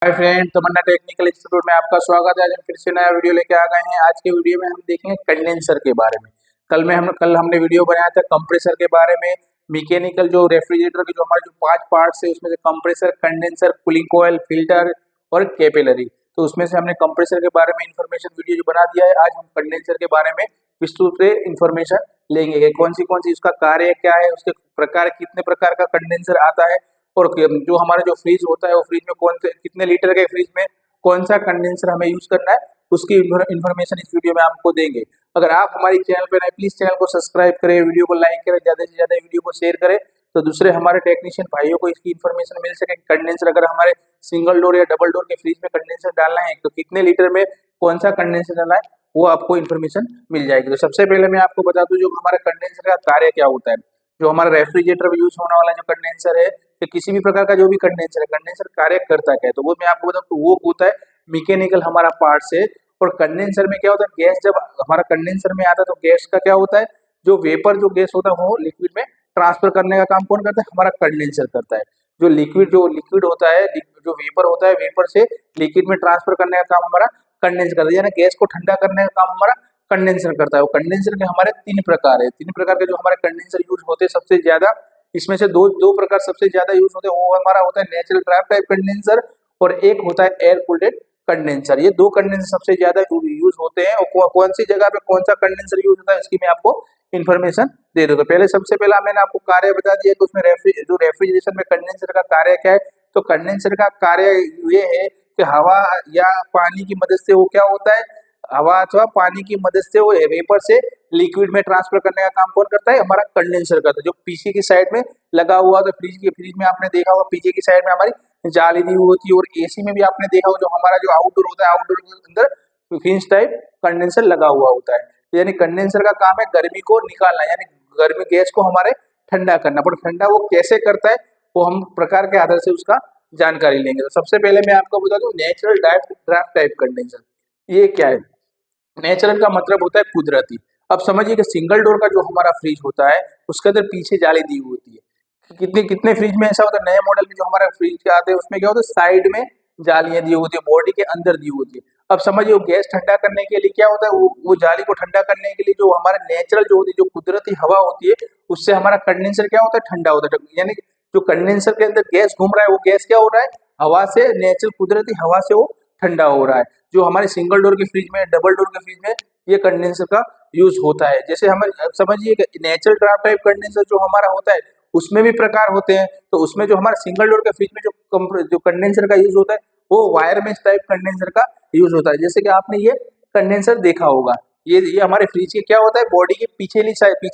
Hi friend, तमन्ना technical institute में आपका स्वागत है। आज हम फिर से नया वीडियो लेके आ गए हैं। आज के वीडियो में हम देखेंगे कंडेंसर के बारे में। कल हमने वीडियो बनाया था कंप्रेसर के बारे में। मैकेनिकल जो रेफ्रिजरेटर के जो हमारे जो 5 पार्ट्स है उसमें से compressor, condenser, cooling coil, filter और कैपिलरी। तो उसमें से हमने कंप्रेसर के बारे में इन्फॉर्मेशन वीडियो जो बना दिया है। आज हम कंडेंसर के बारे में विस्तृत से इन्फॉर्मेशन लेंगे। कौन सी उसका कार्य क्या है, उसके प्रकार कितने प्रकार का कंडेंसर आता है और जो हमारा जो फ्रिज होता है वो फ्रिज में कौन से कितने लीटर के फ्रिज में कौन सा कंडेंसर हमें यूज करना है, उसकी इन्फॉर्मेशन इस वीडियो में आपको देंगे। अगर आप हमारे चैनल पर नए, प्लीज चैनल को सब्सक्राइब करें, वीडियो को लाइक करें, ज्यादा से ज्यादा वीडियो को शेयर करें तो दूसरे हमारे टेक्नीशियन भाइयों को इसकी इन्फॉर्मेशन मिल सके। कंडेंसर अगर हमारे सिंगल डोर या डबल डोर के फ्रिज में कंडेंसर डालना है तो कितने लीटर में कौन सा कंडेंसर डालना है वो आपको इन्फॉर्मेशन मिल जाएगी। तो सबसे पहले मैं आपको बता दूं जो हमारा कंडेंसर का कार्य क्या होता है। जो हमारा रेफ्रिजरेटर में यूज होने वाला जो कंडेंसर है या किसी भी प्रकार का जो भी कंडेंसर है, कंडेंसर कार्य करता है तो वो मैं आपको बताऊं तो वो होता है मैकेनिकल हमारा पार्ट है। और कंडेंसर में क्या होता है, गैस जब हमारा कंडेंसर में आता है तो गैस का क्या होता है, जो वेपर जो गैस होता है वो लिक्विड में ट्रांसफर करने का काम कौन करता है, हमारा कंडेंसर करता है। जो लिक्विड होता है, जो वेपर होता है, वेपर से लिक्विड में ट्रांसफर करने का काम हमारा कंडेंसर करता है, यानी गैस को ठंडा करने का काम हमारा कंडेंसर करता है। वो कंडेंसर के हमारे 3 प्रकार है। 3 प्रकार के जो हमारे कंडेंसर यूज होते हैं सबसे ज्यादा, इसमें से दो प्रकार सबसे ज्यादा यूज होते हैं। वो हमारा होता है नेचुरल ड्राफ्ट टाइप कंडेंसर और एक होता है एयर कूल्ड कंडेंसर। ये 2 कंडेंसर सबसे ज्यादा यूज होते हैं। और कौन सी जगह पे कौन सा कंडेंसर यूज होता है इसकी मैं आपको इन्फॉर्मेशन दे दूंगा। पहले सबसे पहला मैंने आपको कार्य बता दिया कि उसमें रेफ्रिजरेशन में कंडेंसर का कार्य क्या है। तो कंडेंसर का कार्य ये है कि हवा या पानी की मदद से वो क्या होता है, हवा अथवा पानी की मदद से वो वेपर से लिक्विड में ट्रांसफर करने का काम कौन करता है, हमारा कंडेंसर करता है। जो पीछे की साइड में लगा हुआ, तो फ्रिज में आपने देखा होगा पीछे की साइड में हमारी जाली दी हुई होती है। और एसी में भी आपने देखा होगा जो हमारा जो आउटडोर होता है, आउटडोर के अंदर फिंस टाइप कंडेंसर लगा हुआ होता है। यानी कंडेंसर का काम है गर्मी को निकालना, यानी गर्मी गैस को हमारे ठंडा करना। पर ठंडा वो कैसे करता है वो हम प्रकार के आधार से उसका जानकारी लेंगे। तो सबसे पहले मैं आपको बता दूं नेचुरल ड्राफ्ट टाइप कंडेंसर ये क्या है। नेचुरल का मतलब होता है कुदरती। अब समझिए कि सिंगल डोर का जो हमारा फ्रिज होता है उसके अंदर पीछे जाली दी हुई होती है। कितने कितने फ्रिज में ऐसा होता है, नए मॉडल में जो हमारा फ्रिज के आते हैं उसमें क्या होता है, साइड में जालियां दी होती है, बॉडी के अंदर दी होती है। अब समझिए वो गैस ठंडा करने के लिए क्या होता है, वो जाली को ठंडा करने के लिए जो हमारा नेचुरल जो होती है, जो कुदरती हवा होती है, उससे हमारा कंडेंसर क्या होता है, ठंडा होता है। यानी जो कंडेंसर के अंदर गैस घूम रहा है वो गैस क्या हो रहा है, हवा से, नेचुरल कुदरती हवा से वो ठंडा हो रहा है। जो हमारे सिंगल डोर के फ्रिज में, डबल डोर के फ्रिज में ये कंडेंसर का यूज होता है। जैसे हम समझिए कि नेचुरल ड्राफ्ट टाइप कंडेंसर जो हमारा होता है उसमें भी प्रकार होते हैं। तो उसमें जो हमारा सिंगल डोर के फ्रिज में जो कंडेंसर का यूज होता है वो वायर मेश टाइप कंडेंसर का यूज होता है। जैसे कि आपने ये कंडेंसर देखा होगा, ये हमारे फ्रिज के क्या होता है, बॉडी के पीछे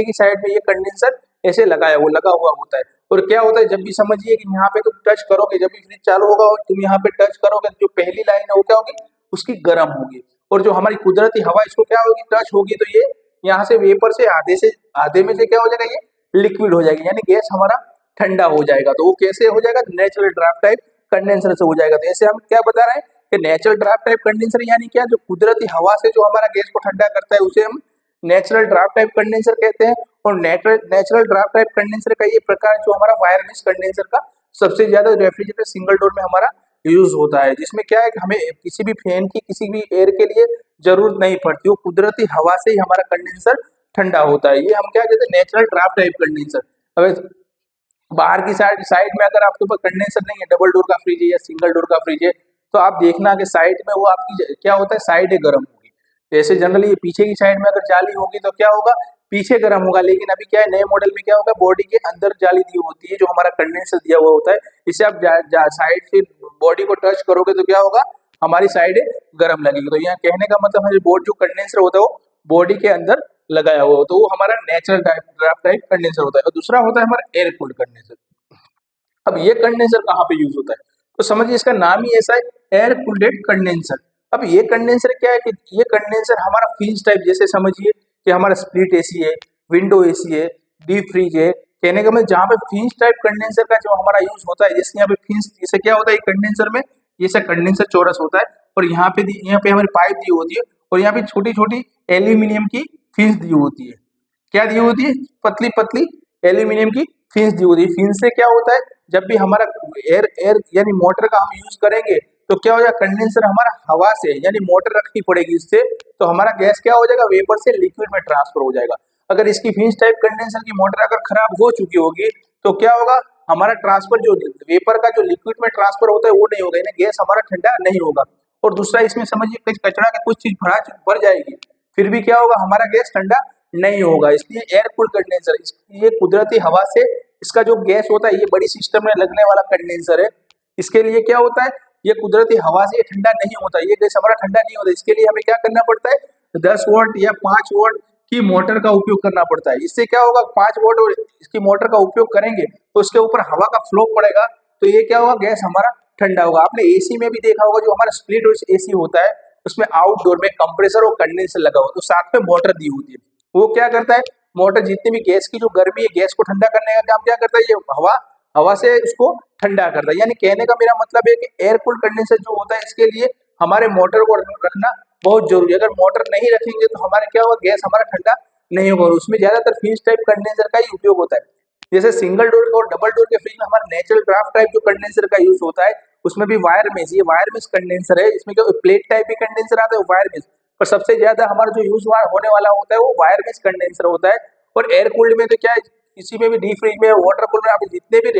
की साइड में ये कंडेंसर ऐसे लगा हुआ होता है। और क्या होता है, जब भी समझिए कि यहाँ पे तुम टच करोगे, जब भी फ्रिज चालू होगा और तुम यहाँ पे टच करोगे, जो पहली लाइन है वो क्या होगी, उसकी गर्म होगी। और जो हमारी कुदरती हवा इसको क्या होगी, टच होगी तो ये यहाँ से वेपर से आधे में से क्या हो जाएगा, ये लिक्विड हो जाएगी, यानी गैस हमारा ठंडा हो जाएगा। तो वो कैसे हो जाएगा, नेचुरल ड्राफ्ट टाइप कंडेंसर से हो जाएगा। तो ऐसे हम क्या बता रहे हैं कि नेचुरल ड्राफ्ट टाइप कंडेंसर यानी क्या, जो कुदरती हवा से जो हमारा गैस को ठंडा करता है उसे हम नेचुरल ड्राफ्ट टाइप कंडेंसर कहते हैं। और नेचुरल ड्राफ्ट टाइप कंडेंसर का ये प्रकार जो हमारा वायर मेश कंडेंसर का सबसे ज्यादा रेफ्रिजरेटर सिंगल डोर में हमारा यूज होता है। जिसमें क्या है कि हमें किसी भी फैन की, किसी भी एयर के लिए जरूरत नहीं पड़ती, वो कुदरती हवा से ही हमारा कंडेंसर ठंडा होता है। ये हम क्या कहते हैं, नेचुरल ड्राफ्ट टाइप कंडेंसर। अब बाहर की साइड में अगर आपके पास कंडेंसर नहीं है, डबल डोर का फ्रिज है या सिंगल डोर का फ्रिज है, तो आप देखना कि साइड में वो आपकी क्या होता है, साइड गर्म होगी। जैसे जनरली ये पीछे की साइड में अगर जाली होगी तो क्या होगा, पीछे गर्म होगा। लेकिन अभी क्या है, नए मॉडल में क्या होगा, बॉडी के अंदर जाली दी होती है, जो हमारा कंडेंसर दिया हुआ होता है। इसे आप साइड से बॉडी को टच करोगे तो क्या होगा, हमारी साइड गर्म लगेगी। तो यहाँ कहने का मतलब है बोर्ड जो कंडेंसर होता है वो बॉडी के अंदर लगाया हुआ हो, तो वो हमारा नेचुरल ड्राफ्ट टाइप कंडेंसर होता है। और दूसरा होता है हमारा एयर कूल्ड कंडेंसर। अब ये कंडेंसर कहाँ पे यूज होता है, तो समझिए इसका नाम ही ऐसा है, एयर कूल्ड कंडेंसर। अब ये कंडेंसर क्या है कि ये कंडेंसर हमारा फिंस टाइप, जैसे समझिए कि हमारा स्प्लिट एसी है, विंडो एसी है, डीप फ्रीज है। कहने का मतलब जहाँ पे फिंस टाइप कंडेंसर का जो हमारा यूज होता है, जैसे यहाँ पे फिंस, जैसे क्या होता है कंडेंसर में, जैसे कंडेंसर चौरस होता है और यहाँ पे हमारी पाइप दी होती है और यहाँ पे छोटी छोटी एल्यूमिनियम की फिंस दी होती है। क्या दी होती है, पतली पतली एल्यूमिनियम की फिंस दी होती है। फिंस से क्या होता है, जब भी हमारा एयर एयर यानी मोटर का हम यूज करेंगे तो क्या हो जाएगा, कंडेंसर हमारा हवा से यानी मोटर रखनी पड़ेगी इससे, तो हमारा गैस क्या हो जाएगा, वेपर से लिक्विड में ट्रांसफर हो जाएगा। अगर इसकी फिंच टाइप कंडेंसर की मोटर अगर खराब हो चुकी होगी तो क्या होगा, हमारा ट्रांसफर जो वेपर का जो लिक्विड में ट्रांसफर होता है वो नहीं होगा, यानी गैस हमारा ठंडा नहीं होगा। और दूसरा इसमें समझिए कुछ कचरा का कुछ चीज भर जाएगी, फिर भी क्या होगा, हमारा गैस ठंडा नहीं होगा। इसलिए एयर कूल्ड कंडेंसर, ये कुदरती हवा से इसका जो गैस होता है, ये बड़ी सिस्टम में लगने वाला कंडेंसर है। इसके लिए क्या होता है, ये कुदरती हवा से ये ठंडा नहीं होता, ये गैस हमारा ठंडा नहीं होता। इसके लिए हमें क्या करना पड़ता है, 10 वोल्ट या 5 वोल्ट की मोटर का उपयोग करना पड़ता है। इससे क्या होगा, 5 वोल्ट और इसकी मोटर का उपयोग करेंगे तो उसके ऊपर हवा का फ्लो पड़ेगा, तो ये क्या होगा, गैस हमारा ठंडा होगा। आपने एसी में भी देखा होगा, जो हमारा स्प्लिट एसी होता है उसमें आउटडोर में कंप्रेसर और कंडेंसर लगा हुआ, तो साथ में मोटर दी होती है। वो क्या करता है, मोटर जितनी भी गैस की जो गर्मी है, गैस को ठंडा करने का काम क्या करता है, ये हवा हवा से उसको ठंडा करता है। यानी कहने का मेरा मतलब है कि एयर कूल्ड कंडेंसर जो होता है, इसके लिए हमारे मोटर को रखना बहुत जरूरी है। अगर मोटर नहीं रखेंगे तो हमारे क्या होगा, गैस हमारा ठंडा नहीं होगा। और उसमें ज्यादातर फ्रीज टाइप कंडेंसर का ही उपयोग होता है। जैसे सिंगल डोर और डबल डोर के फ्रिज में हमारा नेचुरल ड्राफ्ट टाइप जो कंडेंसर का यूज होता है, उसमें भी वायर मेश, ये वायर मेश कंडेंसर है। इसमें क्या प्लेट टाइप भी कंडेंसर आता है, वायर मेश, पर सबसे ज्यादा हमारा जो यूज होने वाला होता है वो वायर मेश कंडेंसर होता है। और एयर कूल्ड में तो क्या है, किसी में भी डीप फ्रीज में, वाटर कूलर में, आप जितने भी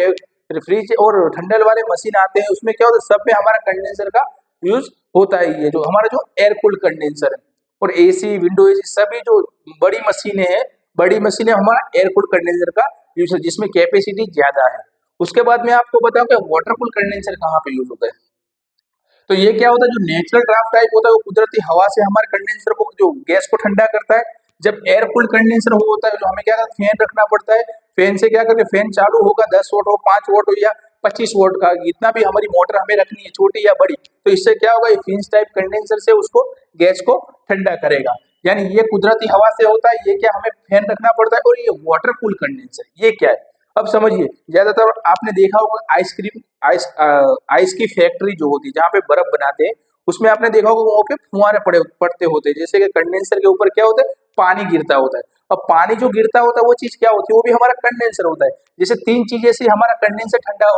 फ्रिज और ठंडल वाले मशीन आते हैं उसमें क्या होता है, सब में हमारा कंडेंसर का यूज होता है। ये जो हमारा जो एयर कूल्ड कंडेंसर है, और एसी, विंडो एसी, सभी जो बड़ी मशीनें हैं, बड़ी मशीनें हमारा एयर कूल्ड कंडेंसर का यूज है, जिसमें कैपेसिटी ज्यादा है। उसके बाद मैं आपको बताऊं कि वाटर कूल्ड कंडेंसर कहाँ पे यूज होता है। तो ये क्या होता है, जो नेचुरल ड्राफ्ट टाइप होता है वो कुदरती हवा से हमारे कंडेंसर को, जो गैस को ठंडा करता है। जब एयर कूल्ड कंडेंसर होता है, जो हमें क्या करता है, फैन रखना पड़ता है। फैन से क्या करते हैं, फैन चालू होगा, 10 वोल्ट हो, 5 वोल्ट हो या 25 वोल्ट का, जितना भी हमारी मोटर हमें रखनी है, छोटी या बड़ी, तो इससे क्या होगा, ये फिंच टाइप कंडेंसर से उसको गैस को ठंडा करेगा। यानी ये कुदरती हवा से होता है, ये क्या हमें फैन रखना पड़ता है। और ये वाटर कूल कंडेंसर ये क्या है, अब समझिए। ज्यादातर आपने देखा होगा आइसक्रीम, आइस की फैक्ट्री जो होती है, जहाँ पे बर्फ बनाते हैं, उसमें आपने देखा होगा वहाँ पे फुहारे पड़ते होते हैं। जैसे कि कंडेंसर के ऊपर क्या होता है, पानी गिरता होता है। अब पानी जो गिरता होता है वो चीज क्या होती है, वो भी हमारा कंडेंसर होता है। जैसे 3 चीजें से हमारा कंडेंसर ठंडा,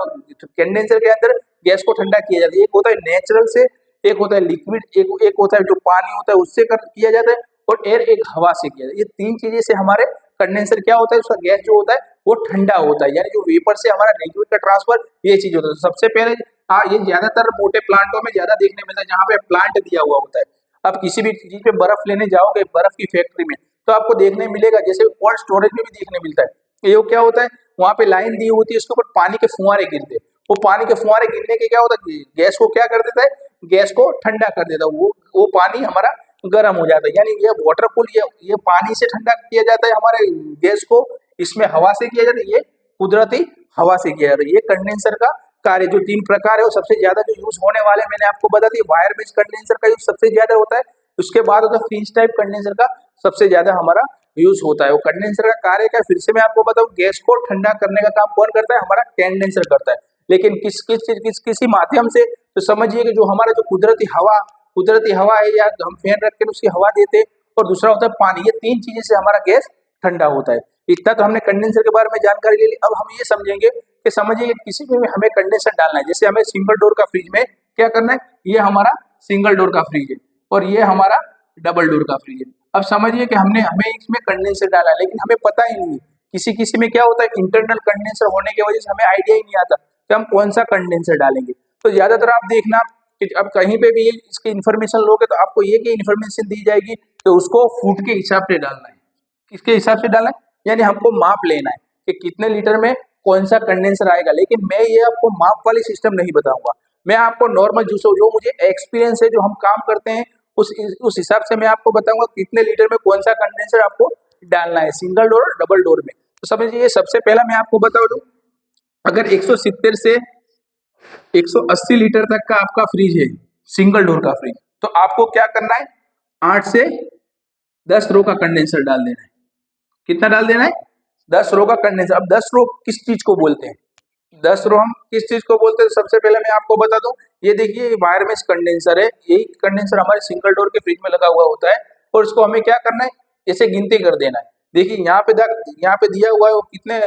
कंडेंसर के अंदर गैस को ठंडा किया जाता है। एक होता है नेचुरल से, एक होता है लिक्विड, एक होता है जो पानी होता है उससे किया जाता है, और एयर एक हवा से किया जाता है। ये 3 चीजें से हमारे कंडेंसर क्या होता है, उसका गैस जो होता है वो ठंडा होता है। यानी जो वेपर से हमारा लिक्विड का ट्रांसफर, ये चीज होता है। तो सबसे पहले ये ज्यादातर मोटे प्लांटों में ज्यादा देखने मिलता है, जहाँ पे प्लांट दिया हुआ होता है। आप किसी भी चीज पे बर्फ लेने जाओगे, बर्फ की फैक्ट्री में, तो आपको देखने मिलेगा, जैसे कोल्ड स्टोरेज में भी देखने मिलता है। ये क्या होता है, वहां पे लाइन दी होती है, उसके ऊपर पानी के फुहारे गिरते हैं। वो पानी के फुहारे गिरने के क्या होता है, गैस को क्या कर देता है, गैस को ठंडा कर देता है। वो पानी हमारा गर्म हो जाता है। यानी ये वाटर कूल, ये पानी से ठंडा किया जाता है हमारे गैस को, इसमें हवा से किया जाता है, ये कुदरती हवा से किया जाता है। ये कंडेंसर का कार्य, जो 3 प्रकार है, वो सबसे ज्यादा जो यूज होने वाले मैंने आपको बता दिया, वायर बेस्ड कंडेंसर का यूज सबसे ज्यादा होता है। उसके बाद होता है फ्रीज टाइप कंडेंसर का सबसे ज्यादा हमारा यूज होता है। वो कंडेंसर का कार्य क्या, फिर से मैं आपको बताऊं, गैस को ठंडा करने का काम कौन करता है, हमारा कंडेंसर करता है। लेकिन किसी माध्यम से, तो समझिए कि जो हमारा जो कुदरती हवा है, या हम फैन रख के उसकी हवा देते हैं, और दूसरा होता है पानी। ये 3 चीजें से हमारा गैस ठंडा होता है। इतना तो हमने कंडेंसर के बारे में जानकारी ले ली। अब हम ये समझेंगे कि समझिए कि किसी में भी हमें कंडेंसर डालना है। जैसे हमें सिंगल डोर का फ्रिज में क्या करना है, ये हमारा सिंगल डोर का फ्रिज है और ये हमारा डबल डोर का फ्रिज है। अब समझिए कि हमें इसमें कंडेंसर डाला है, लेकिन हमें पता ही नहीं है। किसी किसी में क्या होता है, इंटरनल कंडेंसर होने की वजह से हमें आइडिया ही नहीं आता कि हम कौन सा कंडेंसर डालेंगे। तो ज्यादातर आप देखना कि अब कहीं पे भी इसकी इन्फॉर्मेशन लोगे तो आपको ये की इन्फॉर्मेशन दी जाएगी कि उसको फुट के हिसाब से डालना है। किसके हिसाब से डालना है, यानी हमको माप लेना है कि कितने लीटर में कौन सा कंडेंसर आएगा। लेकिन मैं ये आपको माप वाली सिस्टम नहीं बताऊंगा, मैं आपको नॉर्मल जो मुझे एक्सपीरियंस है, जो हम काम करते हैं, उस हिसाब से मैं आपको बताऊंगा कितने लीटर में कौन सा कंडेंसर आपको डालना है, सिंगल डोर और डबल डोर में। तो समझिए, सबसे पहला मैं आपको बता दूं, अगर 170 से 180 लीटर तक का आपका फ्रिज है, सिंगल डोर का फ्रिज, तो आपको क्या करना है, 8 से 10 रो का कंडेंसर डाल देना है। कितना डाल देना है, 10 रो का कंडेंसर। अब 10 रो किस चीज को बोलते हैं, 10 रो हम किस चीज को बोलते हैं, सबसे पहले मैं आपको बता दूं, ये देखिए ये वायर मेश कंडेंसर है। यही कंडेंसर हमारे सिंगल डोर के फ्रिज में लगा हुआ होता है, और इसको हमें क्या करना है, ऐसे गिनती कर देना है। देखिए यहाँ पे दिया हुआ है वो कितने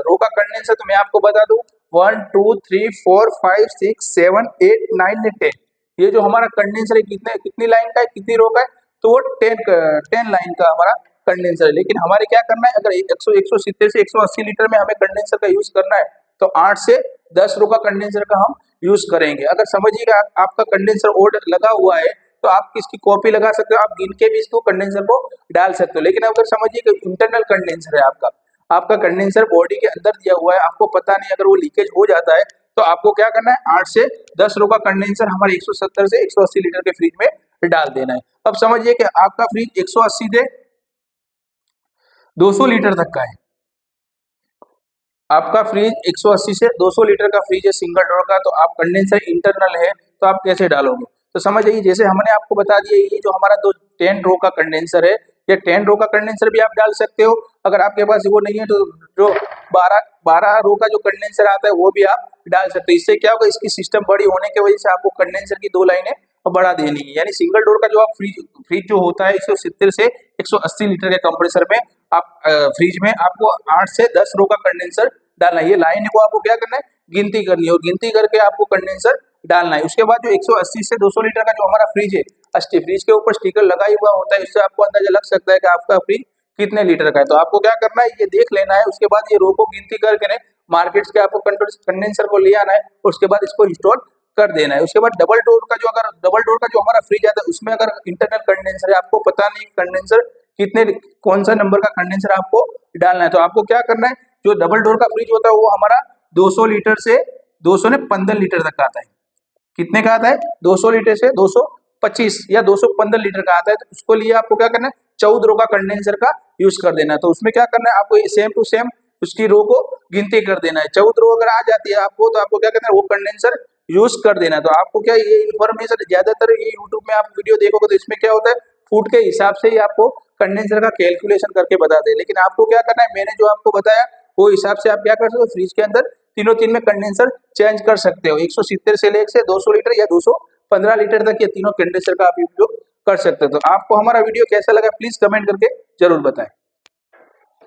रो का कंडेंसर, तो मैं आपको बता दूं 1 2 3 4 5 6 7 8 9 10। ये जो हमारा कंडेंसर है कितनी लाइन का है, कितनी रो का है, तो वो 10 लाइन का हमारा कंडेंसर है। लेकिन हमारे क्या करना है, अगर 170 से 180 लीटर में हमें कंडेंसर का यूज करना है तो 8 से 10 रो का कंडेंसर का हम यूज करेंगे। अगर समझिएगा आपका कंडेंसर ओल्ड लगा हुआ है तो आप इसकी कॉपी लगा सकते हो, आप गिन के भी इसको कंडेंसर को डाल सकते हो। लेकिन अगर समझिए कि इंटरनल कंडेंसर है आपका कंडेंसर बॉडी के अंदर दिया हुआ है, आपको पता नहीं, अगर वो लीकेज हो जाता है तो आपको क्या करना है, 8 से 10 रो का कंडेंसर हमारे 170 से 180 लीटर के फ्रिज में डाल देना है। अब समझिए कि आपका फ्रिज 180 से 200 लीटर तक का है, आपका फ्रिज 180 से 200 लीटर का फ्रिज है सिंगल डोर का, तो आप कंडेंसर इंटरनल है तो आप कैसे डालोगे, तो समझ जाइए जैसे हमने आपको बता दिया, ये जो हमारा 10 रो का कंडेंसर है, ये 10 रो का कंडेंसर भी आप डाल सकते हो। अगर आपके पास वो नहीं है तो जो 12 रो का जो कंडेंसर आता है वो भी आप डाल सकते हो। इससे क्या होगा, इसकी सिस्टम बड़ी होने की वजह से आपको कंडेंसर की 2 लाइनें बढ़ा देनी है। यानी सिंगल डोर का जो आप फ्रिज जो होता है 170 से 180 लीटर के कंप्रेसर में आप फ्रिज में आपको 8 से 10 रो का कंडेंसर डालना है। ये लाइन को आपको क्या करना है, गिनती करनी है और गिनती करके आपको कंडेंसर डालना है। उसके बाद जो 180 से 200 लीटर का जो हमारा फ्रिज है, फ्रिज के ऊपर स्टिकर लगा ही हुआ होता है, इससे आपको अंदाजा लग सकता है कि आपका फ्रिज कितने लीटर का है। तो आपको क्या करना है, ये देख लेना है। उसके बाद ये रो को गिनती करके मार्केट के आपको कंडेंसर को ले आना है और उसके बाद इसको इंस्टॉल कर देना है। उसके बाद डबल डोर का जो हमारा फ्रिज आता है उसमें अगर इंटरनल कंडेंसर है, आपको पता नहीं कंडेंसर कौन सा नंबर का कंडेंसर आपको डालना है, तो आपको क्या करना है, जो डबल डोर का फ्रिज होता है वो हमारा 200 लीटर से 215 लीटर तक का आता है। कितने का आता है, 200 लीटर से 225 या 215 लीटर का आता है। तो उसको लिए आपको क्या करना है, 14 रो का कंडेंसर का यूज कर देना है। तो उसमें क्या करना है, आपको सेम टू सेम उसकी रो को गिनती कर देना है। 14 रो अगर आ जाती है आपको, तो आपको क्या करना है, वो कंडेंसर यूज कर देना है। तो आपको क्या ये इन्फॉर्मेशन, ज्यादातर ये यूट्यूब में आप वीडियो देखोगे तो इसमें क्या होता है, फुट के हिसाब से ही आपको कंडेंसर का कैलकुलेशन करके बता दे। लेकिन आपको क्या करना है, मैंने जो आपको बताया वो हिसाब से आप क्या कर सकते हो, फ्रिज के अंदर तीन में कंडेंसर चेंज कर सकते हो। 170 से लेकर 200 लीटर या 215 लीटर तक ये तीनों कंडेंसर का आप उपयोग कर सकते हो। तो आपको हमारा वीडियो कैसा लगा प्लीज कमेंट करके जरूर बताएं।